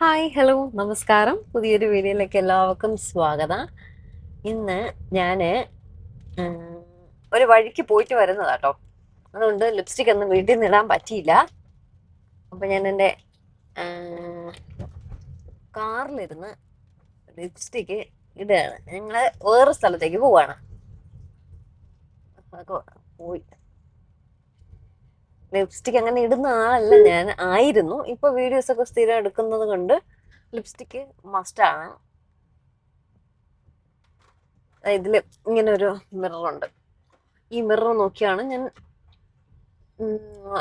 Hi hello നമസ്കാരം പുതിയൊരു വീഡിയോയിലേക്ക് എല്ലാവർക്കും സ്വാഗതം. ഇന്ന് ഞാൻ ഒരു വഴിക്ക് പോയിട്ട് വരുന്നതാട്ടോ. അതുകൊണ്ട് ലിപ്സ്റ്റിക് ഒന്നും വീട്ടിൽ നിന്ന് ഇടാൻ പറ്റിയില്ല. അപ്പം ഞാൻ എൻ്റെ കാറിലിരുന്ന് ലിപ്സ്റ്റിക്ക് ഇടുകയാണ്. ഞങ്ങൾ വേറെ സ്ഥലത്തേക്ക് പോവാണ്. പോയി ലിപ്സ്റ്റിക് അങ്ങനെ ഇടുന്ന ആളല്ല ഞാൻ ആയിരുന്നു. ഇപ്പൊ വീഡിയോസ് ഒക്കെ സ്ഥിരം എടുക്കുന്നത് കൊണ്ട് ലിപ്സ്റ്റിക് മസ്റ്റാണ്. ഇതില് ഇങ്ങനെ ഒരു മിററുണ്ട്. ഈ മിറർ നോക്കിയാണ് ഞാൻ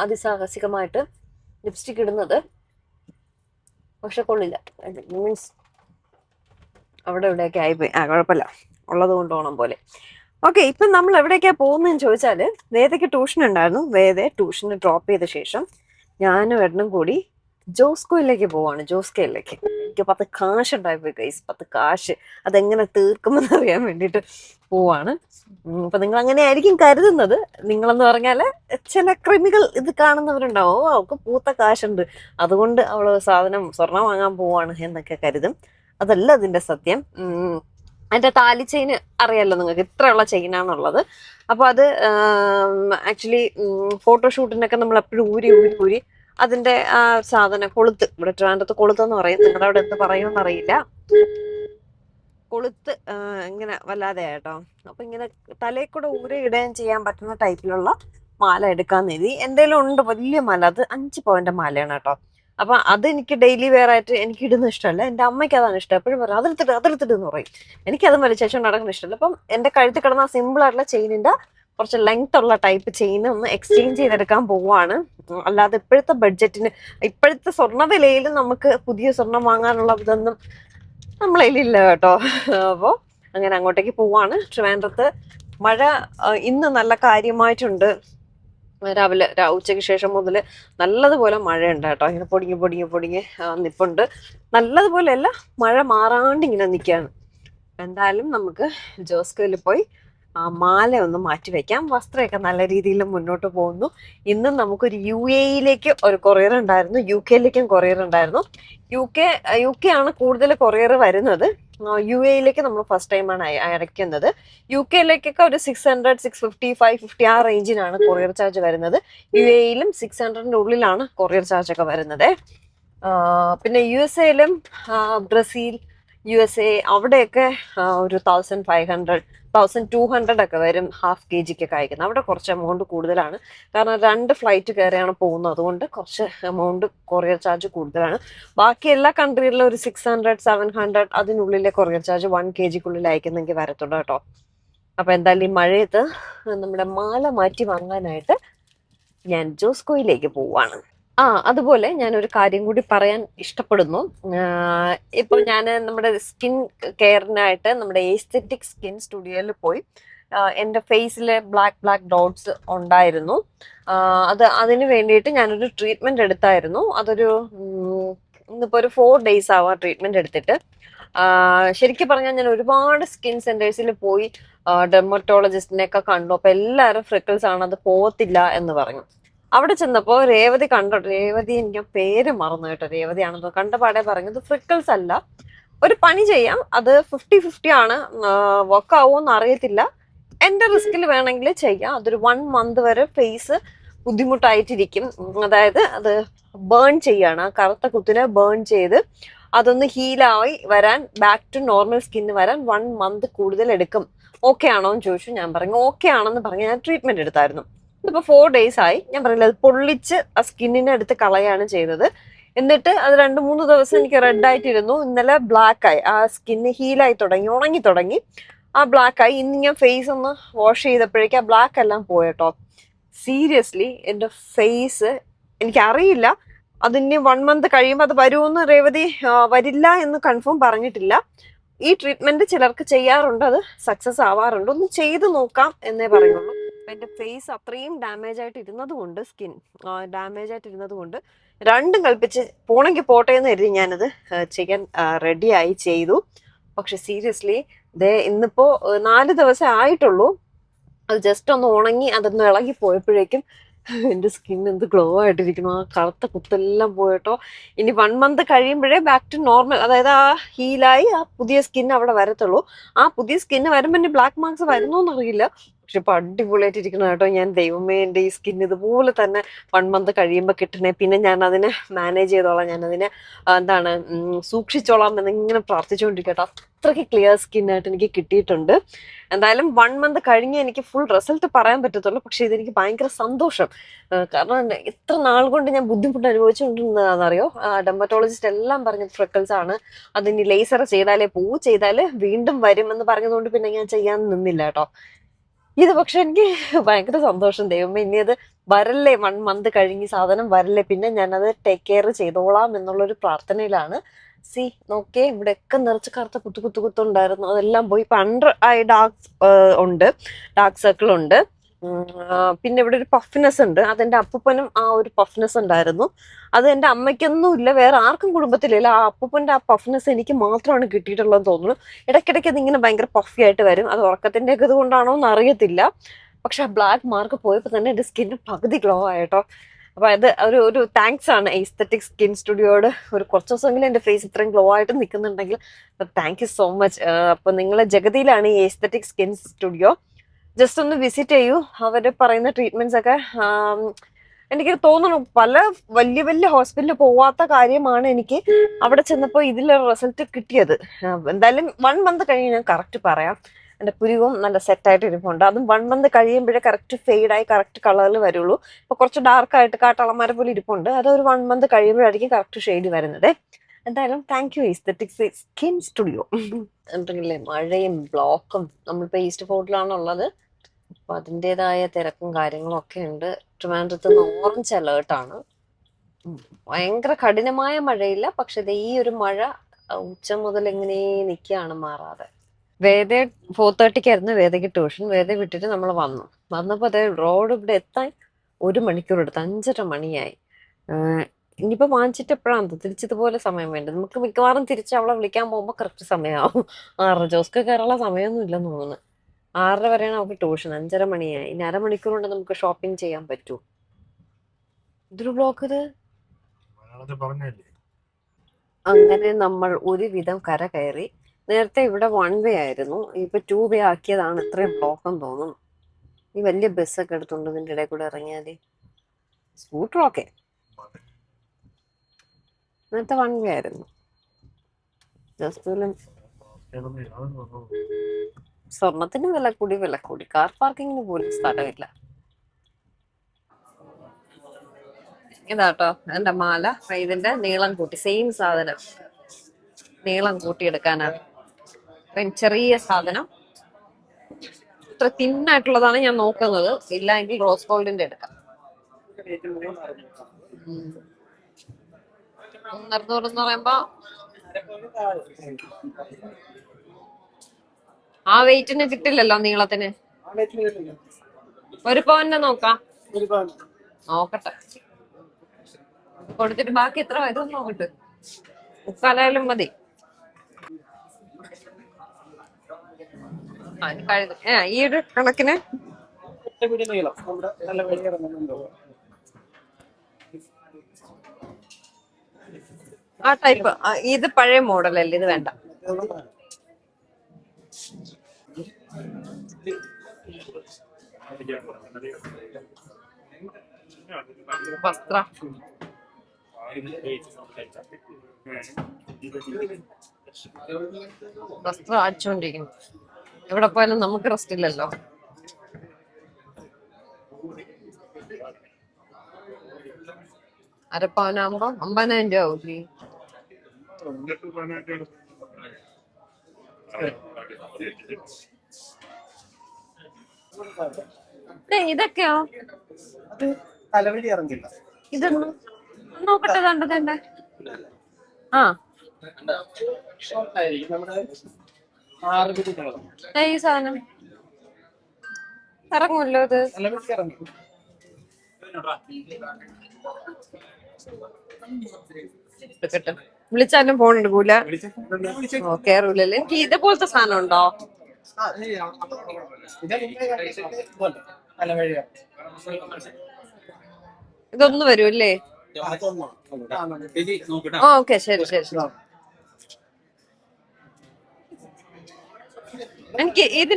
അതിസാഹസികമായിട്ട് ലിപ്സ്റ്റിക് ഇടുന്നത്. പക്ഷെ കൊള്ളില്ല. മീൻസ് അവിടെ ഇവിടെയൊക്കെ ആയിപ്പോയി. കുഴപ്പമില്ല, ഉള്ളത് കൊണ്ട് ഓണം പോലെ. ഓക്കെ, ഇപ്പം നമ്മൾ എവിടേക്കാ പോകുന്നതെന്ന് ചോദിച്ചാല്, വേദയ്ക്ക് ട്യൂഷൻ ഉണ്ടായിരുന്നു. വേദയെ ട്യൂഷന് ഡ്രോപ്പ് ചെയ്ത ശേഷം ഞാനും എണ്ണും കൂടി ജോസ്കോയിലേക്ക് പോവാണ്. ജോസ്കോയിലേക്ക് എനിക്ക് 10 കാശ് ഉണ്ടായിപ്പോയി ഗൈസ്. 10 കാശ് അതെങ്ങനെ തീർക്കുമെന്ന് അറിയാൻ വേണ്ടിയിട്ട് പോവാണ്. അപ്പൊ നിങ്ങൾ അങ്ങനെ ആയിരിക്കും കരുതുന്നത്. നിങ്ങളെന്ന് പറഞ്ഞാല് ചില ക്രിമികൾ ഇത് കാണുന്നവരുണ്ടാവും. അവൾക്ക് പൂത്ത കാശുണ്ട്, അതുകൊണ്ട് അവള് സ്വർണം വാങ്ങാൻ പോവാണ് എന്നൊക്കെ കരുതും. അതല്ല അതിന്റെ സത്യം. അതിന്റെ താലി ചെയിൻ അറിയാലോ നിങ്ങൾക്ക്, ഇത്രയുള്ള ചെയിനാണുള്ളത്. അപ്പൊ അത് ആക്ച്വലി ഫോട്ടോഷൂട്ടിനൊക്കെ നമ്മൾ എപ്പോഴും ഊരി ഊരി ഊരി അതിന്റെ ആ സാധനം കൊളുത്ത്, ഇവിടെ ട്രിവാൻഡ്രത്ത് കൊളുത്തെന്ന് പറയും, നിങ്ങളുടെ അവിടെ എന്ത് പറയുമെന്ന് അറിയില്ല. കൊളുത്ത് ഇങ്ങനെ വല്ലാതെ കേട്ടോ. അപ്പൊ ഇങ്ങനെ തലയിൽ കൂടെ ഊരി ഇടുകയും ചെയ്യാൻ പറ്റുന്ന ടൈപ്പിലുള്ള മാല എടുക്കാന്ന് എഴുതി. എന്തെങ്കിലും ഉണ്ട് വലിയ മാല, അത് 5 പവന്റെ മാലയാണ് കേട്ടോ. അപ്പൊ അത് എനിക്ക് ഡെയിലി വെയർ ആയിട്ട് എനിക്ക് ഇടുന്ന ഇഷ്ടമല്ല. എന്റെ അമ്മയ്ക്ക് അതാണ് ഇഷ്ടം. എപ്പോഴും പറയും അതെടുത്തിട്ട് എന്ന് പറയും. എനിക്കതും വലിയ ശേഷം നടക്കുന്ന ഇഷ്ടമല്ല. അപ്പം എന്റെ കഴുത്തിൽ കിടന്ന സിമ്പിൾ ആയിട്ടുള്ള ചെയിനിന്റെ കുറച്ച് ലെങ്ത് ഉള്ള ടൈപ്പ് ചെയിൻ ഒന്ന് എക്സ്ചേഞ്ച് ചെയ്തെടുക്കാൻ പോവാണ്. അല്ലാതെ ഇപ്പോഴത്തെ ബഡ്ജറ്റിന്, ഇപ്പോഴത്തെ സ്വർണ്ണ വിലയിൽ നമുക്ക് പുതിയ സ്വർണം വാങ്ങാനുള്ള ഇതൊന്നും നമ്മളതിലില്ല കേട്ടോ. അപ്പോൾ അങ്ങനെ അങ്ങോട്ടേക്ക് പോവാണ്. ട്രിവാൻഡ്രത്ത് മഴ ഇന്ന് നല്ല കാര്യമായിട്ടുണ്ട്. രാവിലെ ഉച്ചയ്ക്ക് ശേഷം മുതൽ നല്ലതുപോലെ മഴയുണ്ട് കേട്ടോ. ഇങ്ങനെ പൊടിഞ്ഞ് നിപ്പുണ്ട്. നല്ലതുപോലെ അല്ല, മഴ മാറാണ്ട് ഇങ്ങനെ നിൽക്കുകയാണ്. എന്തായാലും നമുക്ക് ജോസ്കോയിൽ പോയി മാല ഒന്ന് മാറ്റി വെക്കാം. വസ്ത്രമൊക്കെ നല്ല രീതിയിൽ മുന്നോട്ട് പോകുന്നു. ഇന്നും നമുക്കൊരു UAE-യിലേക്ക് ഒരു കൊറിയർ ഉണ്ടായിരുന്നു, UK-യിലേക്കും കൊറിയർ ഉണ്ടായിരുന്നു. യു കെ ആണ് കൂടുതൽ കൊറിയർ വരുന്നത്. UAE-യിലേക്ക് നമ്മൾ ഫസ്റ്റ് ടൈമാണ് അയക്കുന്നത്. UK-യിലേക്കൊക്കെ ഒരു 600, 650, 550 ആ റേഞ്ചിനാണ് കൊറിയർ ചാർജ് വരുന്നത്. UAE-യിലും 600-ന്റെ ഉള്ളിലാണ് കൊറിയർ ചാർജ് ഒക്കെ വരുന്നത്. പിന്നെ USA-യിലും ബ്രസീൽ, USA അവിടെയൊക്കെ ഒരു 1500, 1200 ഒക്കെ വരും ഹാഫ് kg-ക്കൊക്കെ അയക്കുന്നത്. അവിടെ കുറച്ച് എമൗണ്ട് കൂടുതലാണ്, കാരണം 2 ഫ്ലൈറ്റ് കയറിയാണ് പോകുന്നത്. അതുകൊണ്ട് കുറച്ച് എമൗണ്ട് കൊറിയർ ചാർജ് കൂടുതലാണ്. ബാക്കി എല്ലാ കൺട്രിയിലും ഒരു 600, 700 അതിനുള്ളിലെ കൊറിയർ ചാർജ് 1 kg-ക്കുള്ളിൽ അയക്കുന്നെങ്കിൽ വരത്തുള്ളൂ കേട്ടോ. അപ്പൊ എന്തായാലും ഈ മഴയത്ത് നമ്മുടെ മാല മാറ്റി വാങ്ങാനായിട്ട് ഞാൻ ജോസ്കോയിലേക്ക് പോവാണ്. അതുപോലെ ഞാൻ ഒരു കാര്യം കൂടി പറയാൻ ഇഷ്ടപ്പെടുന്നു. ഇപ്പൊ ഞാൻ നമ്മുടെ സ്കിൻ കെയറിനായിട്ട് നമ്മുടെ എസ്തെറ്റിക് സ്കിൻ സ്റ്റുഡിയോയിൽ പോയി എൻ്റെ ഫേസിലെ ബ്ലാക്ക് ഡോട്ട്സ് ഉണ്ടായിരുന്നു. അതിന് വേണ്ടിയിട്ട് ഞാനൊരു ട്രീറ്റ്മെന്റ് എടുത്തായിരുന്നു. അതൊരു ഇന്നിപ്പോ ഒരു 4 days ആവും ആ ട്രീറ്റ്മെന്റ് എടുത്തിട്ട്. ശരിക്കും പറഞ്ഞാൽ ഞാൻ ഒരുപാട് സ്കിൻ സെന്റേഴ്സിൽ പോയി ഡെർമറ്റോളജിസ്റ്റിനെയൊക്കെ കണ്ടു. അപ്പൊ എല്ലാവരും ഫ്രിക്കിൾസ് ആണ്, അത് പോകത്തില്ല എന്ന് പറഞ്ഞു. അവിടെ ചെന്നപ്പോ രേവതി എനിക്ക് പേര് മറന്നു കേട്ടോ. രേവതിയാണെന്നോ കണ്ടപാടെ പറഞ്ഞത് ഫ്രിക്കിൾസ് അല്ല, ഒരു പണി ചെയ്യാം, അത് 50-50 ആണ്, വർക്ക് ആവുമെന്ന് അറിയത്തില്ല, എന്റെ റിസ്കിൽ വേണമെങ്കിൽ ചെയ്യാം, അതൊരു 1 month വരെ ഫേസ് ബുദ്ധിമുട്ടായിട്ടിരിക്കും. അതായത് അത് ബേൺ ചെയ്യാണ്, ആ കറുത്ത കുത്തിനെ ബേൺ ചെയ്ത് അതൊന്ന് ഹീലായി വരാൻ, ബാക്ക് ടു നോർമൽ സ്കിന്ന് വരാൻ 1 month കൂടുതൽ എടുക്കും. ഓക്കെ ആണോ എന്ന് ചോദിച്ചു. ഞാൻ പറഞ്ഞു ഓക്കെ ആണെന്ന് പറഞ്ഞ് ഞാൻ ട്രീറ്റ്മെന്റ് എടുത്തായിരുന്നു. ഇതിപ്പോ 4 days ആയി. ഞാൻ പറഞ്ഞില്ല, അത് പൊള്ളിച്ച് ആ സ്കിന്നിനെ എടുത്ത് കളയാണ് ചെയ്തത്. എന്നിട്ട് അത് 2-3 ദിവസം എനിക്ക് റെഡ് ആയിട്ടിരുന്നു. ഇന്നലെ ബ്ലാക്ക് ആയി, ആ സ്കിന്ന് ഹീലായി തുടങ്ങി, ഉണങ്ങി തുടങ്ങി, ആ ബ്ലാക്ക് ആയി. ഇന്ന് ഞാൻ ഫേസ് ഒന്ന് വാഷ് ചെയ്തപ്പോഴേക്കും ആ ബ്ലാക്ക് എല്ലാം പോയട്ടോ. സീരിയസ്ലി എന്റെ ഫേസ്, എനിക്കറിയില്ല അതിന് 1 month കഴിയുമ്പോൾ അത് വരുമെന്ന് രേവതി വരില്ല എന്ന് കൺഫേം പറഞ്ഞിട്ടില്ല. ഈ ട്രീറ്റ്മെന്റ് ചിലർക്ക് ചെയ്യാറുണ്ട്, അത് സക്സസ് ആവാറുണ്ട്. ഒന്ന് ചെയ്ത് നോക്കാം എന്നേ പറയുള്ളൂ. എന്റെ ഫേസ് അത്രയും ഡാമേജ് ആയിട്ട് ഇരുന്നത് കൊണ്ട്, സ്കിൻ ഡാമേജ് ആയിട്ട് ഇരുന്നത് കൊണ്ട് രണ്ടും കൽപ്പിച്ച് പോണെങ്കിൽ പോട്ടെ എന്ന് കരുതി ഞാനത് ചെയ്യാൻ റെഡിയായി ചെയ്തു. പക്ഷെ സീരിയസ്ലി ഇന്നിപ്പോ 4 ദിവസം ആയിട്ടുള്ളൂ. അത് ജസ്റ്റ് ഒന്ന് ഉണങ്ങി അതൊന്ന് ഇളകി പോയപ്പോഴേക്കും എന്റെ സ്കിൻ എന്ത് ഗ്ലോ ആയിട്ടിരിക്കുന്നു, ആ കറുത്ത കുത്തെല്ലാം പോയിട്ടോ. ഇനി 1 മന്ത് കഴിയുമ്പോഴേ ബാക്ക് ടു നോർമൽ, അതായത് ആ ഹീലായി ആ പുതിയ സ്കിൻ അവിടെ വരത്തുള്ളൂ. ആ പുതിയ സ്കിന്ന് വരുമ്പോ ഇനി ബ്ലാക്ക് മാർക്സ് വരുന്നോന്നറിയില്ല. പക്ഷെ ഇപ്പൊ അടിപൊളിയായിട്ടിരിക്കണം കേട്ടോ. ഞാൻ ദൈവമേ എന്റെ ഈ സ്കിൻ ഇതുപോലെ തന്നെ 1 മന്ത് കഴിയുമ്പോൾ കിട്ടണേ. പിന്നെ ഞാൻ അതിനെ മാനേജ് ചെയ്തോളാം, ഞാൻ അതിനെ എന്താണ് സൂക്ഷിച്ചോളാം എന്നിങ്ങനെ പ്രാർത്ഥിച്ചുകൊണ്ടിരിക്കട്ടോ. അത്രയ്ക്ക് ക്ലിയർ സ്കിന്നായിട്ട് എനിക്ക് കിട്ടിയിട്ടുണ്ട്. എന്തായാലും 1 മന്ത് കഴിഞ്ഞ് എനിക്ക് ഫുൾ റിസൾട്ട് പറയാൻ പറ്റത്തുള്ളൂ. പക്ഷെ ഇതെനിക്ക് ഭയങ്കര സന്തോഷം. കാരണം എത്ര നാൾ കൊണ്ട് ഞാൻ ബുദ്ധിമുട്ട് അനുഭവിച്ചുകൊണ്ടിരുന്നതാണെന്നറിയോ. ഡെർമറ്റോളജിസ്റ്റ് എല്ലാം പറഞ്ഞ ഫ്രെക്കിൾസ് ആണ്, അതിന് ലേസർ ചെയ്താലേ ചെയ്താല് വീണ്ടും വരും എന്ന് പറഞ്ഞതുകൊണ്ട് പിന്നെ ഞാൻ ചെയ്യാൻ നിന്നില്ല കേട്ടോ. ഇത് പക്ഷെ എനിക്ക് ഭയങ്കര സന്തോഷം. ദൈവമേ ഇനി അത് വരല്ലേ, 1 മന്ത് കഴിഞ്ഞ് സാധനം വരല്ലേ, പിന്നെ ഞാനത് ടേക്ക് കെയർ ചെയ്തോളാം എന്നുള്ളൊരു പ്രാർത്ഥനയിലാണ്. നോക്കേ, ഇവിടെയൊക്കെ നിറച്ച് കറുത്ത കുത്തുണ്ടായിരുന്നു, അതെല്ലാം പോയി. ഇപ്പൊ അണ്ടർ ഐ ഉണ്ട്, ഡാർക്ക് സർക്കിൾ ഉണ്ട്. പിന്നെ ഇവിടെ ഒരു പഫ്നെസ് ഉണ്ട്. അതെന്റെ അപ്പൂപ്പനും ആ ഒരു പഫ്നെസ് ഉണ്ടായിരുന്നു. അത് എന്റെ അമ്മയ്ക്കൊന്നും ഇല്ല, വേറെ ആർക്കും കുടുംബത്തിലില്ല. ആ അപ്പൂപ്പന്റെ ആ പഫ്നെസ് എനിക്ക് മാത്രമാണ് കിട്ടിയിട്ടുള്ളതെന്ന് തോന്നുന്നു. ഇടയ്ക്കിടയ്ക്ക് അതിങ്ങനെ ഭയങ്കര പഫി ആയിട്ട് വരും. അത് ഉറക്കത്തിന്റെ ഒക്കെ ഇത് കൊണ്ടാണോ എന്ന് അറിയത്തില്ല. പക്ഷെ ആ ബ്ലാക്ക് മാർക്ക് പോയപ്പോ തന്നെ എന്റെ സ്കിന്ന് പകുതി ഗ്ലോ ആയിട്ടോ. അപ്പൊ അത് ഒരു താങ്ക്സ് ആണ് എസ്തെറ്റിക് സ്കിൻ സ്റ്റുഡിയോയോട്. ഒരു കുറച്ച് ദിവസമെങ്കിലും എന്റെ ഫേസ് ഇത്രയും ഗ്ലോ ആയിട്ട് നിൽക്കുന്നുണ്ടെങ്കിൽ താങ്ക് യു സോ മച്ച്. അപ്പൊ നിങ്ങളെ ജഗതിയിലാണ് ഈ എസ്തെറ്റിക് സ്കിൻ സ്റ്റുഡിയോ. ജസ്റ്റ് ഒന്ന് വിസിറ്റ് ചെയ്യൂ. അവര് പറയുന്ന ട്രീറ്റ്മെന്റ്സ് ഒക്കെ എനിക്ക് തോന്നുന്നു പല വലിയ വലിയ ഹോസ്പിറ്റലിൽ പോവാത്ത കാര്യമാണ് എനിക്ക് അവിടെ ചെന്നപ്പോൾ ഇതിലൊരു റിസൾട്ട് കിട്ടിയത്. എന്തായാലും 1 മന്ത് കഴിഞ്ഞ് ഞാൻ കറക്റ്റ് പറയാം. എന്റെ പുരികവും നല്ല സെറ്റായിട്ട് ഇരിപ്പുണ്ട്. അതും 1 മന്ത് കഴിയുമ്പോഴേ കറക്റ്റ് ഫെയ്ഡായി കറക്റ്റ് കളറിൽ വരുള്ളൂ. ഇപ്പൊ കുറച്ച് ഡാർക്കായിട്ട് കാട്ടളന്മാരെ പോലെ ഇരിപ്പുണ്ട്. അതൊരു 1 മന്ത് കഴിയുമ്പോഴായിരിക്കും കറക്റ്റ് ഷെയ്ഡ് വരുന്നത്. എന്തായാലും thank you aesthetic skin studio. എന്തെങ്കിലേ മഴയും ബ്ലോക്കും, നമ്മളിപ്പോ ഈസ്റ്റ് ഫോർട്ടിലാണുള്ളത്. അപ്പൊ അതിൻ്റെതായ തിരക്കും കാര്യങ്ങളും ഒക്കെ ഉണ്ട്. ട്രിവാൻഡ്രത്ത് നിന്ന് ഓറഞ്ച് അലേർട്ടാണ്. ഭയങ്കര കഠിനമായ മഴയില്ല, പക്ഷെ ഈ ഒരു മഴ ഉച്ച മുതൽ എങ്ങനെ നിൽക്കുകയാണ് മാറാതെ. വേദ 4:30 വേദയ്ക്ക് ട്യൂഷൻ. വേദ വിട്ടിട്ട് നമ്മൾ വന്നപ്പോ അതേ റോഡ് ഇവിടെ എത്താൻ 1 മണിക്കൂർ എടുത്ത്, 5:30 മണിയായി. ഇനിയിപ്പോ വാങ്ങിച്ചിട്ട് എപ്പോഴാണ് തിരിച്ചതുപോലെ സമയം വേണ്ടത്. നമുക്ക് മിക്കവാറും തിരിച്ച് അവളെ വിളിക്കാൻ പോകുമ്പോ കറക്റ്റ് സമയമാവും. 6 ജോസ്ക്ക് കയറാനുള്ള സമയമൊന്നും ഇല്ലെന്ന് തോന്നുന്നു. 6:30 വരെയാണ് അവർക്ക് ട്യൂഷൻ. 5:30 മണിയായി. ഇനി അരമണിക്കൂർ കൊണ്ട് നമുക്ക് ഷോപ്പിംഗ് ചെയ്യാൻ പറ്റൂ. ഇതൊരു ബ്ലോക്ക് ഇത്. അങ്ങനെ നമ്മൾ ഒരുവിധം കര കയറി. നേരത്തെ ഇവിടെ 1 വേ ആയിരുന്നു, ഇപ്പൊ 2 വേ ആക്കിയതാണ്. ഇത്രയും ബ്ലോക്കെന്ന് തോന്നുന്നു. ഈ വലിയ ബസ്സൊക്കെ എടുത്തുകൊണ്ട് ഇതിന്റെ ഇടയിൽ കൂടെ ഇറങ്ങിയാല് സ്കൂട്ടർ ഓക്കെ. നേരത്തെ 1 വേ ആയിരുന്നു. ജസ്റ്റ് സ്വർണത്തിന് വില കൂടി. കാർ പാർക്കിങ്ങിന് പോലും സ്ഥലമില്ല. ഇതാട്ടോ എന്റെ മാല. ഇതിന്റെ നീളം കൂട്ടി, സെയിം സാധനം നീളം കൂട്ടിയെടുക്കാനാണ്. ചെറിയ സാധനം ഇത്ര തിന്നായിട്ടുള്ളതാണ് ഞാൻ നോക്കുന്നത്. ഇല്ല എങ്കിൽ റോസ് ഗോൾഡിന്റെ എടുക്കാം. 300 എന്ന് പറയുമ്പോ ആ വെയിറ്റിന് കിട്ടില്ലല്ലോ നീളത്തിന്. 1 പവന്റെ നോക്കാം, നോക്കട്ടെ. കൊടുത്തിട്ട് ബാക്കി എത്ര വരും നോക്കട്ടെ. 3.25 മതി. ഈ ഒരു കണക്കിന് ആ ടൈപ്പ്. ഇത് പഴയ മോഡലല്ലേ, ഇത് വേണ്ട. വസ്ത്ര അടിച്ചോണ്ടിരിക്കുന്നു. എവിടെ പോയാലും നമുക്ക് റെസ്റ്റ് ഇല്ലല്ലോ. അരപ്പവനാകുമ്പോ 50,000 രൂപ ആവൂലേ? ഇതൊക്കെയോ ഇതൊന്നും നോക്കട്ടെ. കണ്ടതന്നെ ആ ഈ സാധനം ഇറങ്ങുമല്ലോ ഇത്. വിളിച്ചാലും ഫോൺ എടുക്കൂല, കേറൂലല്ലേ. എനിക്ക് ഇതുപോലത്തെ സാധനം ഉണ്ടോ? ഇതൊന്ന് വരും അല്ലേ? ഓക്കെ, ശരി ശരി ശരി. എനിക്ക് ഇത്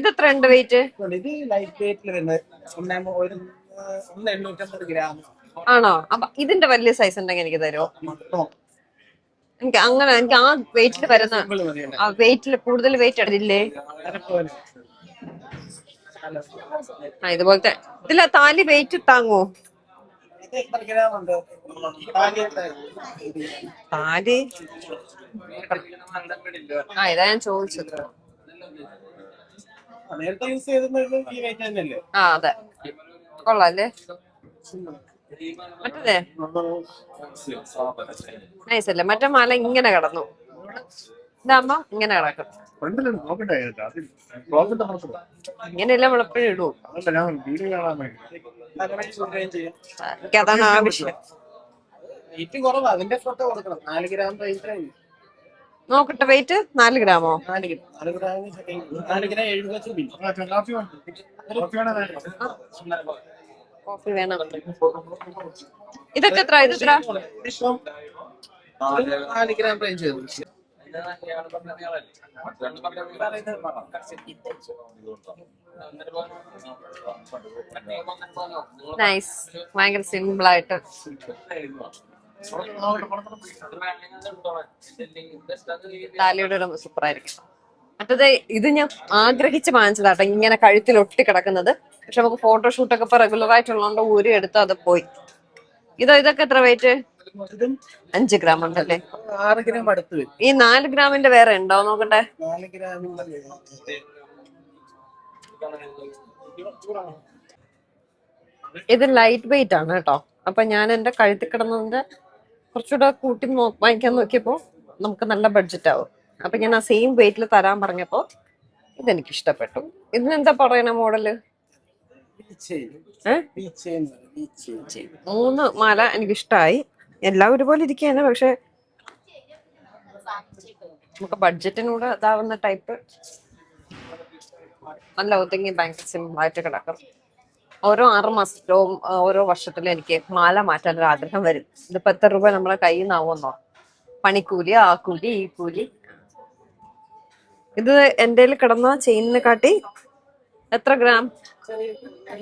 എത്ര ഉണ്ട് വെയിറ്റ്? ഇത് ലൈറ്റ് വെയിറ്റിൽ വരുന്നത് 1,850 ഗ്രാം. ആണോ? അപ്പൊ ഇതിന്റെ വലിയ സൈസ് ഉണ്ടെങ്കിൽ എനിക്ക് തരുമോ? എനിക്ക് ആ വെയിറ്റിൽ വരുന്ന, ആ വെയിറ്റിൽ കൂടുതൽ വെയിറ്റ് എടുത്തില്ലേ? ആ ഇതുപോലത്തെ ഇതില താലി വെയിറ്റ് താങ്ങോ? താലി ആ ഇതാ ഞാൻ ചോദിച്ചത്. ആ അതെ, കൊള്ളാല്ലേ? മറ്റേ നൈസ് അല്ലേ? മറ്റേ മാല ഇങ്ങനെ കിടന്നു, ഇതാകുമ്പോ ഇങ്ങനെ കിടക്കും. ഇങ്ങനെയല്ല നമ്മളെപ്പോഴും ഇടൂ. എനിക്കതാണ് ആവശ്യം. നോക്കട്ടെ, വെയിറ്റ് 4 ഗ്രാമോ? കോഫി വേണം. ഇതൊക്കെ എത്ര? ഇത് എത്ര? 4 ഗ്രാം റേഞ്ച്. നൈസ്, ഭയങ്കര സിമ്പിൾ ആയിട്ട്. താലിയുടെ ഒരു സൂപ്പർ ആയിരിക്കും. മറ്റേത് ഇത് ഞാൻ ആഗ്രഹിച്ച് വാങ്ങിച്ചതാട്ടോ, ഇങ്ങനെ കഴുത്തിൽ ഒട്ടി കിടക്കുന്നത്. പക്ഷെ നമുക്ക് ഫോട്ടോഷൂട്ടൊക്കെ ഇപ്പൊ റെഗുലർ ആയിട്ടുള്ളതുകൊണ്ട് ഊരി എടുത്ത് അത് പോയി. ഇതൊക്കെ എത്ര വെയിറ്റ്? 5 ഗ്രാം ഉണ്ടല്ലേ? 6 ഗ്രാം അടുത്ത് വരും. ഈ 4 ഗ്രാമിന്റെ വേറെ ഉണ്ടോ നോക്കട്ടെ? 4 ഗ്രാമിന്റെ ഇത് ലൈറ്റ് വെയിറ്റ് ആണ് കേട്ടോ. അപ്പൊ ഞാൻ എന്റെ കഴുത്തിൽ കിടന്നതിന്റെ കുറച്ചുകൂടെ കൂട്ടി വാങ്ങിക്കാൻ നോക്കിയപ്പോ നമുക്ക് നല്ല ബഡ്ജറ്റ് ആവും. അപ്പൊ ഞാൻ ആ സെയിം വെയിറ്റിൽ തരാൻ പറഞ്ഞപ്പോ ഇതെനിക്ക് ഇഷ്ടപ്പെട്ടു. ഇതിനെന്താ പറയണ മോഡല്? 3 മാല എനിക്ക് ഇഷ്ടമായി. എല്ലാം ഒരുപോലെ ഇരിക്കുകയാണ്, പക്ഷെ നമുക്ക് ബഡ്ജറ്റിനൂടെ ഇതാവുന്ന ടൈപ്പ് നല്ല ഒതുങ്ങി ഭയങ്കര സിമ്പിൾ ആയിട്ട് കിടക്കും. ഓരോ 6 മാസത്തിലും ഓരോ വർഷത്തിലും എനിക്ക് മാല മാറ്റാൻ ഒരു ആഗ്രഹം വരും. ഇതിപ്പോ എത്ര രൂപ നമ്മളെ കയ്യിൽ നിന്നാവുമെന്നോ? പണിക്കൂലി, ആ കൂലി, ഈ കൂലി. ഇത് എന്റെ കിടന്ന ചെയിനിനെ കാട്ടി എത്ര ഗ്രാം?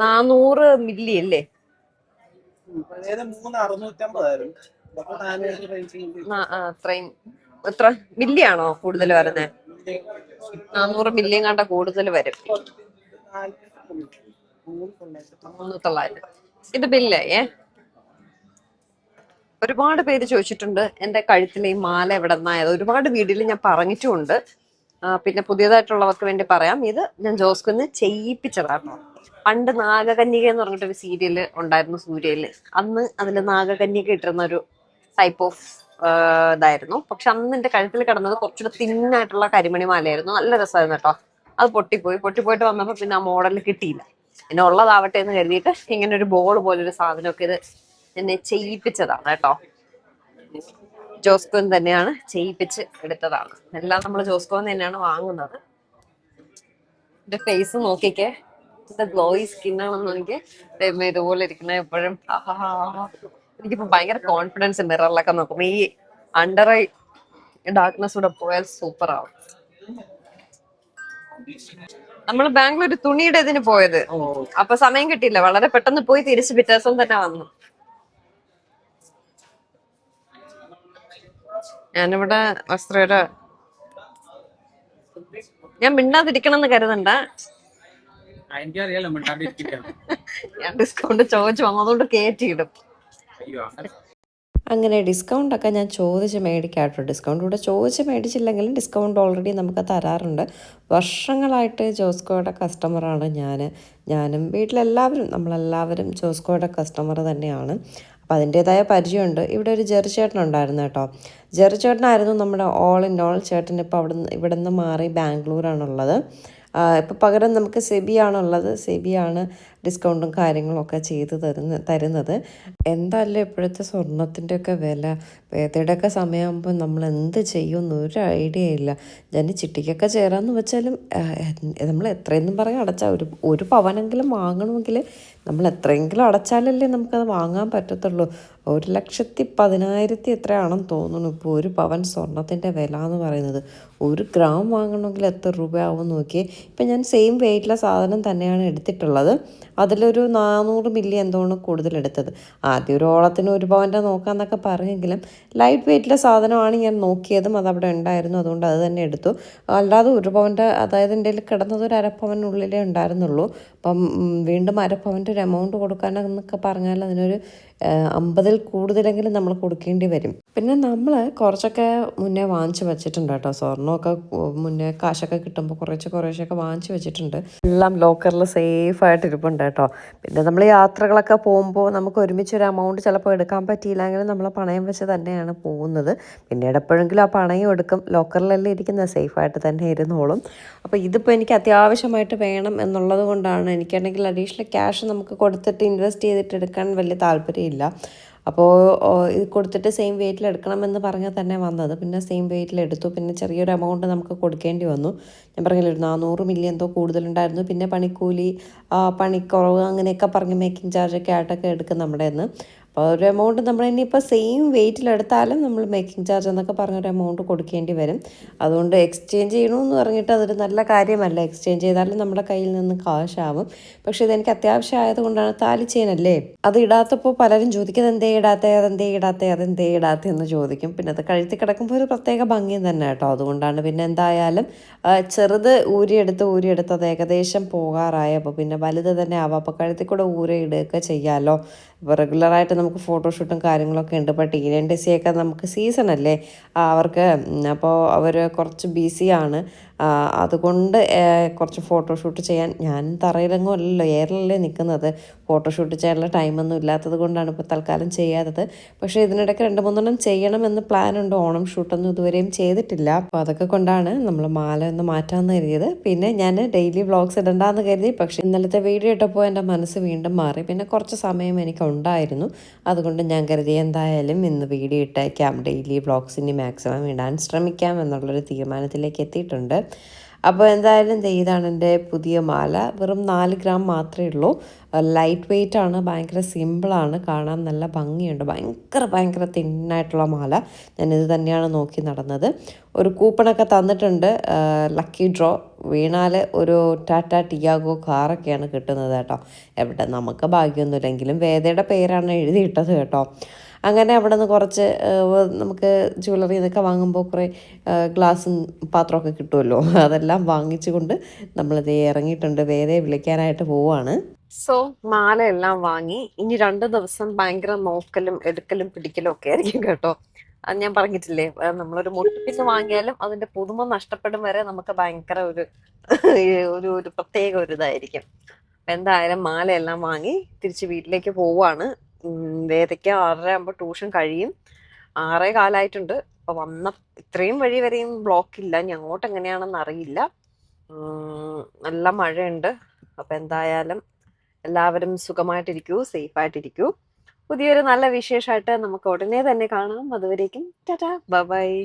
400 മില്ലി അല്ലേ? അത്രയും. എത്ര മില്ലി ആണോ കൂടുതൽ വരുന്നത്? 400 മില്ലിയും കണ്ട കൂടുതൽ വരും. 3,900. ഇത് ബില്ലേ? ഒരുപാട് പേര് ചോദിച്ചിട്ടുണ്ട് എന്റെ കഴുത്തിലെ ഈ മാല എവിടെ നിന്നായത്. ഒരുപാട് വീഡിയോയിൽ ഞാൻ പറഞ്ഞിട്ടുമുണ്ട്. പിന്നെ പുതിയതായിട്ടുള്ളവർക്ക് വേണ്ടി പറയാം, ഇത് ഞാൻ ജോസ്കുന്ന് ചെയ്യിപ്പിച്ചതാണ്. പണ്ട് നാഗകന്യക എന്ന് പറഞ്ഞിട്ടൊരു സീരിയല് ഉണ്ടായിരുന്നു സൂര്യയില്. അന്ന് അതിൽ നാഗകന്യക ഇട്ടിരുന്ന ഒരു ടൈപ്പ് ഓഫ് ഇതായിരുന്നു. പക്ഷെ അന്ന് എന്റെ കഴുത്തിൽ കിടന്നത് കുറച്ചുകൂടെ തിന്നായിട്ടുള്ള കരിമണി മാലയായിരുന്നു. നല്ല രസമായിരുന്നു കേട്ടോ. അത് പൊട്ടിപ്പോയിട്ട് വന്നപ്പോ പിന്നെ ആ മോഡൽ കിട്ടിയില്ല. പിന്നെ ഉള്ളതാവട്ടെ എന്ന് കരുതിയിട്ട് ഇങ്ങനെ ഒരു ബോൾ പോലൊരു സാധനമൊക്കെ ഇത് എന്നെ ചെയ്യിപ്പിച്ചതാണ് കേട്ടോ. ജോസ്കോൻ തന്നെയാണ് ചെയ്യിപ്പിച്ച് എടുത്തതാണ്. എല്ലാം നമ്മൾ ജോസ്കോൻ തന്നെയാണ് വാങ്ങുന്നത്. എന്റെ ഫേസ് നോക്കിക്കേ, എന്താ ഗ്ലോയി സ്കിന്നാണെന്ന് എനിക്ക് ഇതുപോലെ ഇരിക്കുന്ന എപ്പോഴും. എനിക്കിപ്പോ ഭയങ്കര കോൺഫിഡൻസ് മിററിലൊക്കെ നോക്കുമ്പോ ഈ അണ്ടർ ഐ ഡാർക്ക്നെസ് കൂടെ പോയാൽ സൂപ്പർ ആവും. നമ്മൾ ബാംഗ്ലൂർ തുണിയുടെ ഇതിന് പോയത്, അപ്പൊ സമയം കിട്ടിയില്ല. വളരെ പെട്ടെന്ന് പോയി തിരിച്ച് പിറ്റേ ദിവസം തന്നെ വന്നു. ഞാനിവിടെ വസ്ത്രയുടെ ഞാൻ മിണ്ടാതിരിക്കണം എന്ന് കരുതണ്ട. ഞാൻ ഡിസ്കൗണ്ട് ചോദിച്ചു വന്നതുകൊണ്ട് കയറ്റിയിടും. അങ്ങനെ ഡിസ്കൗണ്ടൊക്കെ ഞാൻ ചോദിച്ച് മേടിക്കാട്ടോ. ഡിസ്കൗണ്ട് കൂടെ ചോദിച്ച് മേടിച്ചില്ലെങ്കിലും ഡിസ്കൗണ്ട് ഓൾറെഡി നമുക്ക് തരാറുണ്ട്. വർഷങ്ങളായിട്ട് ജോസ്കോയുടെ കസ്റ്റമറാണ് ഞാനും വീട്ടിലെല്ലാവരും, നമ്മളെല്ലാവരും ജോസ്കോയുടെ കസ്റ്റമർ തന്നെയാണ്. അപ്പോൾ അതിൻ്റേതായ പരിചയമുണ്ട്. ഇവിടെ ഒരു ജെറി ചേട്ടൻ ഉണ്ടായിരുന്നു കേട്ടോ. ജെറി ചേട്ടനായിരുന്നു നമ്മുടെ ഓൾ ഇൻ ഓൾ. ചേട്ടൻ ഇപ്പോൾ ഇവിടെ നിന്ന് മാറി ബാംഗ്ലൂരാണുള്ളത്. ഇപ്പോൾ പകരം നമുക്ക് സെബിയാണുള്ളത്. സെബിയാണ് ഡിസ്കൗണ്ടും കാര്യങ്ങളൊക്കെ ചെയ്ത് തരുന്നത്. എന്തായാലും ഇപ്പോഴത്തെ സ്വർണത്തിൻ്റെയൊക്കെ വില, വേദയുടെയൊക്കെ സമയമാകുമ്പോൾ നമ്മൾ എന്ത് ചെയ്യുമെന്ന് ഒരു ഐഡിയ ഇല്ല. ഞാൻ ചിട്ടിക്കൊക്കെ ചേരാമെന്ന് വെച്ചാലും നമ്മൾ എത്രയെന്നും പറയാം അടച്ചാൽ ഒരു പവനെങ്കിലും വാങ്ങണമെങ്കിൽ നമ്മൾ എത്രയെങ്കിലും അടച്ചാലല്ലേ നമുക്കത് വാങ്ങാൻ പറ്റത്തുള്ളൂ. 1,10,10,000 എത്രയാണെന്ന് തോന്നുന്നു ഇപ്പോൾ ഒരു പവൻ സ്വർണത്തിൻ്റെ വില എന്ന് പറയുന്നത്. 1 ഗ്രാം വാങ്ങണമെങ്കിൽ എത്ര രൂപയാവും നോക്കിയേ. ഇപ്പം ഞാൻ സെയിം വെയിറ്റിലെ സാധനം തന്നെയാണ് എടുത്തിട്ടുള്ളത്. അതിലൊരു 400 മില്ലി എന്തോണ് കൂടുതലെടുത്തത്. ആദ്യം ഒരു ഓളത്തിന് 1 പവൻ്റെ നോക്കാമെന്നൊക്കെ പറഞ്ഞെങ്കിലും ലൈറ്റ് വെയിറ്റിലെ സാധനമാണ് ഞാൻ നോക്കിയതും, അതവിടെ ഉണ്ടായിരുന്നു, അതുകൊണ്ട് അത് തന്നെ എടുത്തു. അല്ലാതെ 1 പവൻ്റെ, അതായത് എൻ്റെ കയ്യിൽ കിടന്നത് ഒരു അരപ്പവനുള്ളിലേ ഉണ്ടായിരുന്നുള്ളൂ. അപ്പം വീണ്ടും അരപ്പവൻ്റെ ഒരു എമൗണ്ട് കൊടുക്കാനെന്നൊക്കെ പറഞ്ഞാൽ അതിനൊരു 50-ൽ കൂടുതലെങ്കിലും നമ്മൾ കൊടുക്കേണ്ടി വരും. പിന്നെ നമ്മൾ കുറച്ചൊക്കെ മുന്നേ വാങ്ങിച്ച് വെച്ചിട്ടുണ്ട് കേട്ടോ. സ്വർണ്ണമൊക്കെ മുന്നേ കാശൊക്കെ കിട്ടുമ്പോൾ കുറേശ്ശൊക്കെ വാങ്ങിച്ച് വെച്ചിട്ടുണ്ട്. എല്ലാം ലോക്കറിൽ സേഫായിട്ട് ഇരിപ്പുണ്ട് കേട്ടോ. പിന്നെ നമ്മൾ യാത്രകളൊക്കെ പോകുമ്പോൾ നമുക്ക് ഒരുമിച്ചൊരു എമൗണ്ട് ചിലപ്പോൾ എടുക്കാൻ പറ്റിയില്ലെങ്കിലും നമ്മൾ പണയം വെച്ച് തന്നെയാണ് പോകുന്നത്. പിന്നീട് എപ്പോഴെങ്കിലും ആ പണയം എടുക്കും. ലോക്കറിലല്ലേ ഇരിക്കുന്നത്, സേഫായിട്ട് തന്നെ ഇരുന്നോളും. അപ്പോൾ ഇതിപ്പോൾ എനിക്ക് അത്യാവശ്യമായിട്ട് വേണം എന്നുള്ളത് കൊണ്ടാണ്. എനിക്കാണെങ്കിൽ അഡീഷണൽ ക്യാഷ് നമുക്ക് കൊടുത്തിട്ട് ഇൻവെസ്റ്റ് ചെയ്തിട്ട് എടുക്കാൻ വലിയ താല്പര്യമില്ല. അപ്പോൾ ഇത് കൊടുത്തിട്ട് സെയിം വെയിറ്റിൽ എടുക്കണമെന്ന് പറഞ്ഞാൽ തന്നെ വന്നത്. പിന്നെ സെയിം വെയിറ്റിൽ എടുത്തു. പിന്നെ ചെറിയൊരു എമൗണ്ട് നമുക്ക് കൊടുക്കേണ്ടി വന്നു. ഞാൻ പറഞ്ഞില്ല, ഒരു 400 മില്ലി എന്തോ കൂടുതലുണ്ടായിരുന്നു. പിന്നെ പണിക്കൂലി, പണിക്കുറവ്, അങ്ങനെയൊക്കെ പറഞ്ഞ് മേക്കിംഗ് ചാർജൊക്കെ ആയിട്ടൊക്കെ എടുക്കും നമ്മുടെ നിന്ന്. അപ്പോൾ ഒരു എമൗണ്ട് നമ്മൾ ഇനിയിപ്പോൾ സെയിം വെയിറ്റിലെടുത്താലും നമ്മൾ മേക്കിംഗ് ചാർജ് എന്നൊക്കെ പറഞ്ഞൊരു എമൗണ്ട് കൊടുക്കേണ്ടി വരും. അതുകൊണ്ട് എക്സ്ചേഞ്ച് ചെയ്യണമെന്ന് പറഞ്ഞിട്ട് അതൊരു നല്ല കാര്യമല്ല. എക്സ്ചേഞ്ച് ചെയ്താലും നമ്മുടെ കയ്യിൽ നിന്ന് കാശാവും. പക്ഷേ ഇതെനിക്ക് അത്യാവശ്യം ആയതുകൊണ്ടാണ്. താലി ചെയിനല്ലേ, അത് ഇടാത്തപ്പോൾ പലരും ചോദിക്കും അതെന്തേ ഇടാത്തേ എന്ന് ചോദിക്കും. പിന്നെ അത് കഴുത്തി കിടക്കുമ്പോൾ ഒരു പ്രത്യേക ഭംഗി തന്നെ കേട്ടോ. അതുകൊണ്ടാണ് പിന്നെ എന്തായാലും ചെറുത് ഊരിയെടുത്ത് അത് ഏകദേശം പോകാറായപ്പോൾ പിന്നെ വലുത് തന്നെ ആവാം. അപ്പോൾ കഴുത്തിൽ കൂടെ ഊരിയിടുകയൊക്കെ ചെയ്യാമല്ലോ. ഇപ്പോൾ റെഗുലറായിട്ട് നമുക്ക് ഫോട്ടോഷൂട്ടും കാര്യങ്ങളൊക്കെ ഉണ്ട്. ഇപ്പോൾ ടീനേജേഴ്സിയൊക്കെ നമുക്ക് സീസണല്ലേ അവർക്ക്. അപ്പോൾ അവർ കുറച്ച് ബിസിയാണ്. അതുകൊണ്ട് കുറച്ച് ഫോട്ടോഷൂട്ട് ചെയ്യാൻ, ഞാൻ തറയിലെങ്ങും അല്ലല്ലോ, എയറിലല്ലേ നിൽക്കുന്നത്. ഫോട്ടോഷൂട്ട് ചെയ്യാനുള്ള ടൈമൊന്നും ഇല്ലാത്തത് കൊണ്ടാണ് ഇപ്പോൾ തൽക്കാലം ചെയ്യാത്തത്. പക്ഷേ ഇതിനിടയ്ക്ക് 2-3 ചെയ്യണമെന്ന് പ്ലാനുണ്ട്. ഓണം ഷൂട്ടൊന്നും ഇതുവരെയും ചെയ്തിട്ടില്ല. അപ്പോൾ അതൊക്കെ കൊണ്ടാണ് നമ്മൾ മാല ഒന്ന് മാറ്റാമെന്ന് കരുതിയത്. പിന്നെ ഞാൻ ഡെയിലി വ്ളോഗ്സ് ഇടണ്ടെന്ന് കരുതി. പക്ഷേ ഇന്നലത്തെ വീഡിയോ ഇട്ടപ്പോൾ എൻ്റെ മനസ്സ് വീണ്ടും മാറി. പിന്നെ കുറച്ച് സമയം എനിക്ക് ഉണ്ടായിരുന്നു. അതുകൊണ്ട് ഞാൻ കരുതി എന്തായാലും ഇന്ന് വീഡിയോ ഇട്ടേക്കാം. ഡെയിലി വ്ളോഗ്സ് ഇനി മാക്സിമം ഇടാൻ ശ്രമിക്കാം എന്നുള്ളൊരു തീരുമാനത്തിലേക്ക് എത്തിയിട്ടുണ്ട്. അപ്പോൾ എന്തായാലും ഇതാണ് എൻ്റെ പുതിയ മാല. വെറും 4 ഗ്രാം മാത്രമേ ഉള്ളൂ. ലൈറ്റ് വെയിറ്റ് ആണ്, ഭയങ്കര സിമ്പിളാണ്, കാണാൻ നല്ല ഭംഗിയുണ്ട്. ഭയങ്കര തിന്നായിട്ടുള്ള മാല. ഞാനിത് തന്നെയാണ് നോക്കി നടന്നത്. ഒരു കൂപ്പണൊക്കെ തന്നിട്ടുണ്ട്. ലക്കി ഡ്രോ വീണാൽ ഒരു ടാറ്റ ടിയാഗോ കാറൊക്കെയാണ് കിട്ടുന്നത് കേട്ടോ. എവിടെ നമുക്ക് ഭാഗ്യമൊന്നുമില്ലെങ്കിലും വേദയുടെ പേരാണ് എഴുതിയിട്ടത് കേട്ടോ. അങ്ങനെ അവിടെ നിന്ന് കുറച്ച് നമുക്ക് ജ്വല്ലറി എന്നൊക്കെ വാങ്ങുമ്പോൾ കുറേ ഗ്ലാസും പാത്രമൊക്കെ കിട്ടുമല്ലോ. അതെല്ലാം വാങ്ങിച്ചുകൊണ്ട് നമ്മളിത് ഇറങ്ങിയിട്ടുണ്ട്. വേദയെ വിളിക്കാനായിട്ട് പോവുകയാണ്. സോ മാലയെല്ലാം വാങ്ങി. ഇനി 2 ദിവസം ഭയങ്കര നോക്കലും എടുക്കലും പിടിക്കലും ഒക്കെ ആയിരിക്കും കേട്ടോ. അത് ഞാൻ പറഞ്ഞിട്ടില്ലേ, നമ്മളൊരു മുട്ടിപ്പിച്ച് വാങ്ങിയാലും അതിന്റെ പുതുമ നഷ്ടപ്പെടും വരെ നമുക്ക് ഭയങ്കര ഒരു പ്രത്യേക ഒരു ഇതായിരിക്കും. എന്തായാലും മാലയെല്ലാം വാങ്ങി തിരിച്ച് വീട്ടിലേക്ക് പോവാണ്. വേദയ്ക്ക് 6:30 ആകുമ്പോൾ ട്യൂഷൻ കഴിയും. 6:15 ആയിട്ടുണ്ട്. അപ്പൊ ഇത്രയും വഴി വരെയും ബ്ലോക്ക് ഇല്ല. ഇനി അങ്ങോട്ട് എങ്ങനെയാണെന്ന് അറിയില്ല. നല്ല മഴയുണ്ട്. അപ്പൊ എന്തായാലും എല്ലാവരും സുഖമായിട്ടിരിക്കൂ, സേഫായിട്ടിരിക്കൂ. പുതിയൊരു നല്ല വിശേഷമായിട്ട് നമുക്ക് ഉടനെ തന്നെ കാണാം. അതുവരേക്കും ടാറ്റാ, ബൈ.